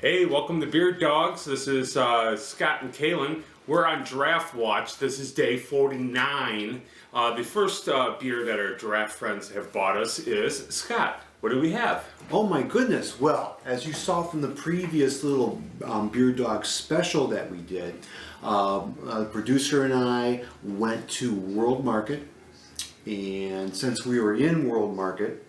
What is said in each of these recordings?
Hey, welcome to Beard Dogs. This is Scott and Kaylin. We're on Giraffe Watch. This is day 49. The first beer that our giraffe friends have bought us is Scott. What do we have? Oh my goodness. Well, as you saw from the previous little Beard Dog special that we did, the producer and I went to World Market. And since we were in World Market,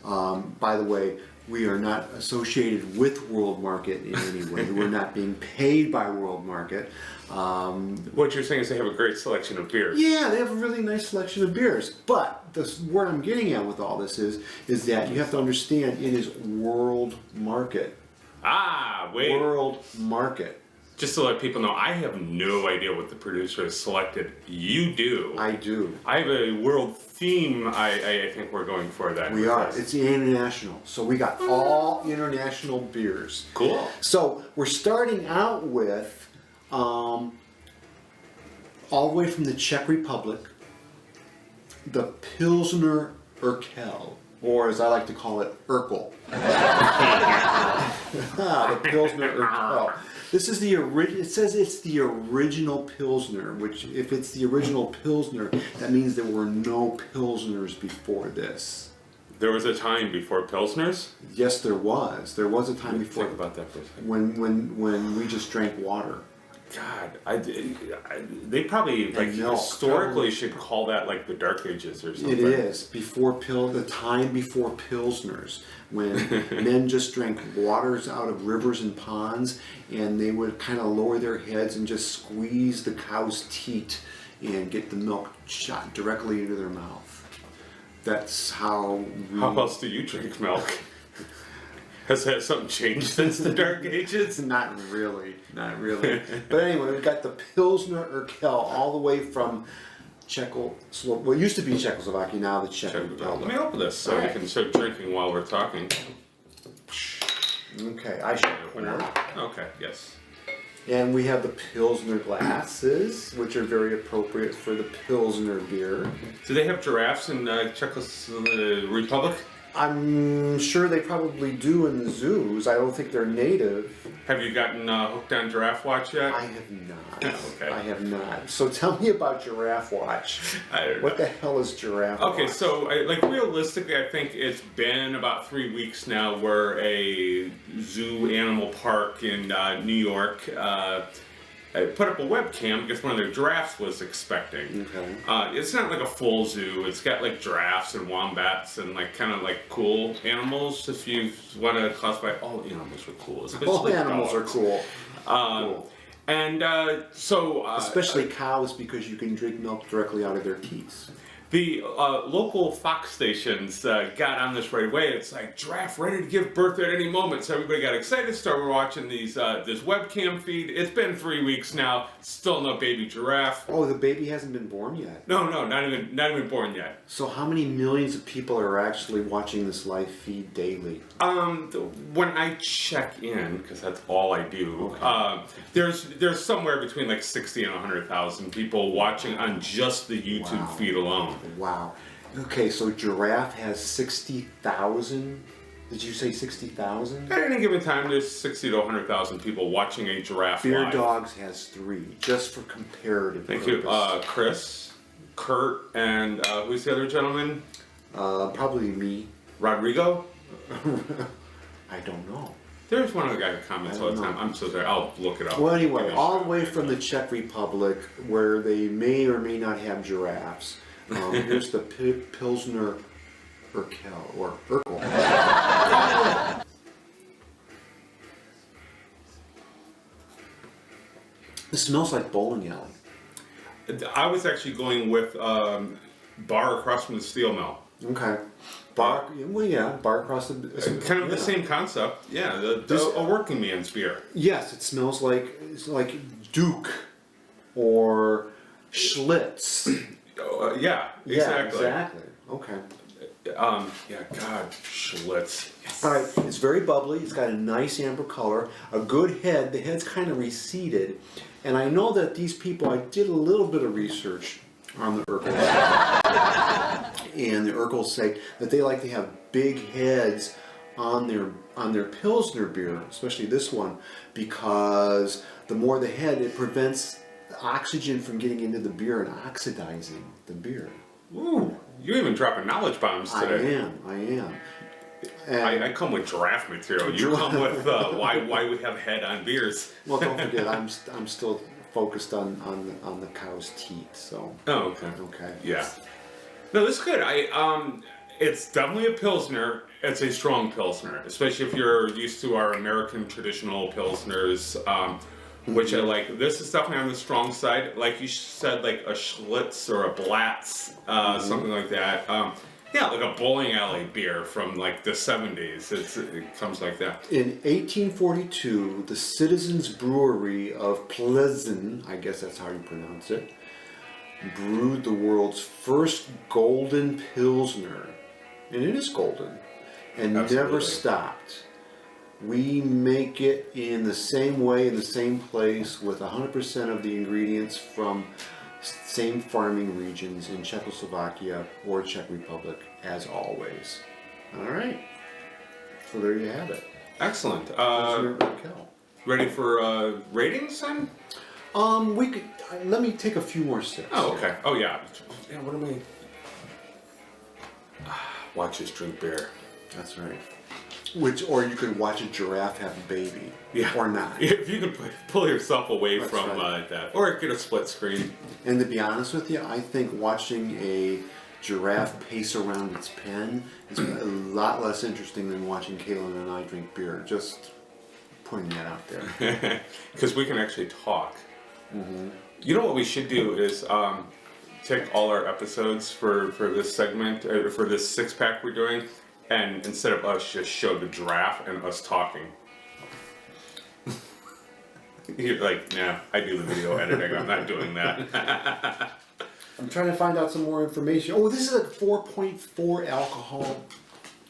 by the way, we are not associated with World Market in any way. We're not being paid by World Market. What you're saying is they have a great selection of beers. Yeah, they have a really nice selection of beers. But where I'm getting at with all this is that you have to understand it is World Market. Ah, wait. World Market. Just to let people know, I have no idea what the producer has selected. You do. I do. I have a world theme I think we're going for that. We are. It's international. So we got all international beers. Cool. So we're starting out with all the way from the Czech Republic, the Pilsner Urquell, or as I like to call it, Urquell. The Pilsner Urquell. This is the original. It says it's the original Pilsner, which if it's the original Pilsner, that means there were no Pilsners before this. There was a time before Pilsners? Yes, there was. There was a time before. Think about that for a second. When we just drank water. God, they probably historically should call that like the Dark Ages or something. It is the time before Pilsners, when men just drank waters out of rivers and ponds, and they would kind of lower their heads and just squeeze the cow's teat and get the milk shot directly into their mouth. That's how. How else do you drink milk? Has something changed since the Dark Ages? Not really. But anyway, we've got the Pilsner Urquell all the way from well, it used to be Czechoslovakia, now the Czech Republic. Let me open this so we can start drinking while we're talking. Okay, I should open it. Okay, yes. And we have the Pilsner glasses, which are very appropriate for the Pilsner beer. Do they have giraffes in Czech Republic? I'm sure they probably do in the zoos. I don't think they're native. Have you gotten hooked on Giraffe Watch yet? I have not. Okay. I have not. So tell me about Giraffe Watch. I don't know. What the hell is Giraffe Watch? Okay, so realistically, I think it's been about 3 weeks now where a zoo animal park in New York put up a webcam because one of their giraffes was expecting. Okay. It's not like a full zoo. It's got like giraffes and wombats and like kind of like cool animals. If you want to classify, all animals are cool. All animals are cool. Cool. And so... especially cows, because you can drink milk directly out of their teats. The local Fox stations got on this right away. It's like, giraffe ready to give birth at any moment. So everybody got excited, started watching this webcam feed. It's been 3 weeks now, still no baby giraffe. Oh, the baby hasn't been born yet? No, not even born yet. So how many millions of people are actually watching this live feed daily? When I check in, because that's all I do, okay. There's somewhere between like 60 and 100,000 people watching on just the YouTube feed alone. Wow. Okay, so Giraffe has 60,000. Did you say 60,000? At any given time, there's 60 to 100,000 people watching a giraffe Beard live. Dogs has 3, just for comparative Thank purpose. you. Chris, Kurt, and who's the other gentleman? Probably me. Rodrigo? I don't know. There's one other guy who comments all the time. I'm so sorry. I'll look it up. Well, anyway, all the way from the Czech Republic, where they may or may not have giraffes. Here's the Pilsner Urquell, or Urquell. This smells like bowling alley. I was actually going with bar across from the steel mill. Okay. Bar across the... Kind of the same concept. Yeah, a working man's beer. Yes, it smells like Duke or Schlitz. Yeah, exactly. Yeah, exactly. Okay. God, Schlitz. Yes. All right, it's very bubbly. It's got a nice amber color, a good head. The head's kind of receded. And I know that these people, I did a little bit of research on the Urquells. And the Urquells say that they like to have big heads on their Pilsner beer, especially this one, because the more the head, it prevents oxygen from getting into the beer and oxidizing the beer. Ooh, you're even dropping knowledge bombs today. I am. I come with giraffe material. You come with why we have head on beers. Well, don't forget, I'm still focused on the cow's teeth. So. Oh, okay. Okay. Yeah. No, this is good. It's definitely a Pilsner. It's a strong Pilsner, especially if you're used to our American traditional Pilsners, which I like. This is definitely on the strong side. Like you said, like a Schlitz or a Blatz, something like that. Yeah, like a bowling alley beer from like the 70s. It comes like that. In 1842, the Citizens Brewery of Plzeň, I guess that's how you pronounce it, brewed the world's first golden Pilsner. And it is golden. And Absolutely. never stopped. We make it in the same way, in the same place, with 100% of the ingredients from same farming regions in Czechoslovakia or Czech Republic, as always. All right. So there you have it. Excellent. Pilsner Urquell. Ready for ratings then? We could. Let me take a few more sips. Oh, okay. Oh, yeah. Yeah, what am I? Watch us drink beer. That's right. Or you could watch a giraffe have a baby. Yeah. Or not. If you could pull yourself away That's from right. that. Or get a split screen. And to be honest with you, I think watching a giraffe pace around its pen is a lot less interesting than watching Kaylin and I drink beer. Just putting that out there. Because we can actually talk. Mm-hmm. You know what we should do is take all our episodes for this segment, for this six-pack we're doing, and instead of us just show the giraffe and us talking. You're like, nah, I do the video editing, I'm not doing that. I'm trying to find out some more information. Oh, this is at 4.4 alcohol.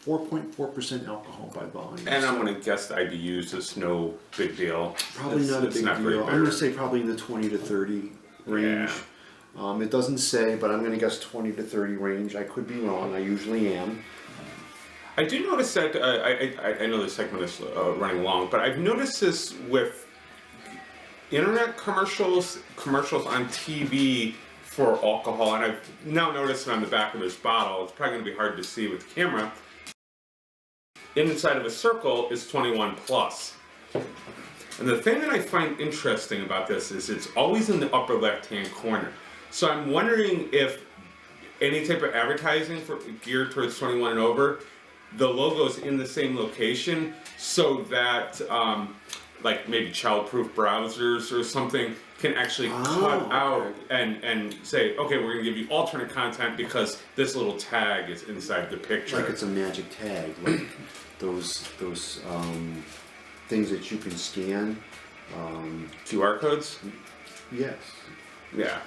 4.4% alcohol by volume. And I'm going to guess the IBUs is no big deal. Probably not a big deal. I'm going to say probably in the 20 to 30 range. Yeah. It doesn't say, but I'm going to guess 20 to 30 range. I could be wrong. I usually am. I do notice that, I know this segment is running long, but I've noticed this with internet commercials on TV for alcohol, and I've now noticed it on the back of this bottle. It's probably going to be hard to see with the camera. Inside of a circle is 21 plus. And the thing that I find interesting about this is it's always in the upper left-hand corner. So I'm wondering if any type of advertising geared towards 21 and over, the logo's in the same location so that like maybe child-proof browsers or something can actually cut out and say, okay, we're going to give you alternate content because this little tag is inside the picture. Like it's a magic tag, like those things that you can scan. QR codes? Yes. Yeah.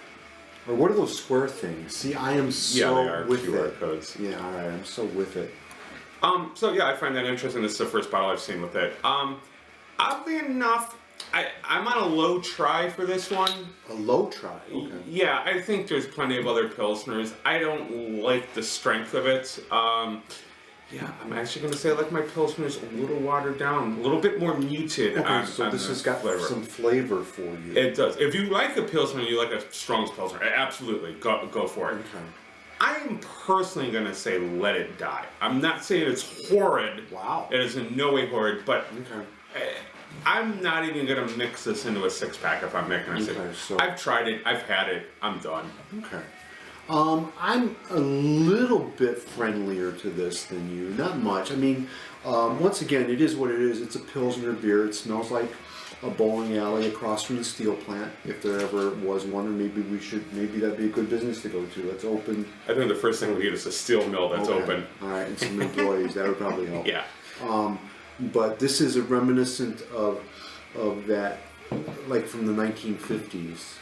Or what are those square things? See, I am so they are with QR it. codes. Yeah, all right, I'm so with it. So yeah, I find that interesting. This is the first bottle I've seen with it. Oddly enough, I'm on a low try for this one. A low try. Okay. Yeah, I think there's plenty of other Pilsners. I don't like the strength of it. Yeah, I'm actually going to say I like my Pilsners a little watered down, a little bit more muted. Okay, so this has got flavor. some flavor for you. It does. If you like a Pilsner, you like a strong Pilsner, absolutely, go for it. Okay. I'm personally going to say let it die. I'm not saying it's horrid. Wow. It is in no way horrid, but Okay. I'm not even going to mix this into a six-pack if I'm making a six. Okay, so I've tried it. I've had it. I'm done. Okay. I'm a little bit friendlier to this than you. Not much. I mean, once again, it is what it is. It's a Pilsner beer. It smells like a bowling alley across from the steel plant, if there ever was one, or maybe that'd be a good business to go to. Let's open. I think the first thing we need is a steel mill that's open. All right, and some employees. That would probably help. Yeah. But this is a reminiscent of that, like from the 1950s.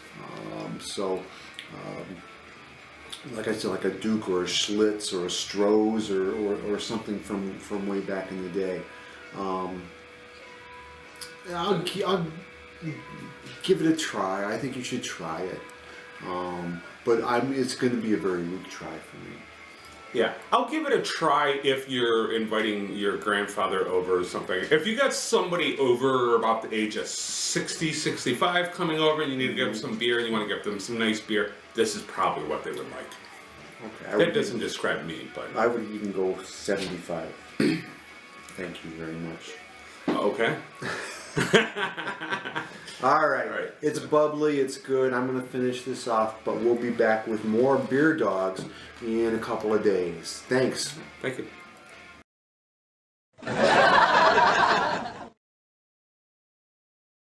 Like I said, like a Duke or a Schlitz or a Stroh's or something from way back in the day. I'll give it a try. I think you should try it. But it's going to be a very weak try for me. Yeah, I'll give it a try if you're inviting your grandfather over or something. If you got somebody over about the age of 60, 65 coming over and you need to give them some beer and you want to give them some nice beer, this is probably what they would like. Okay, That doesn't describe me, but... I would even go 75. Thank you very much. Okay. All right. All right. It's bubbly, it's good. I'm going to finish this off, but we'll be back with more beer dogs in a couple of days. Thanks. Thank you.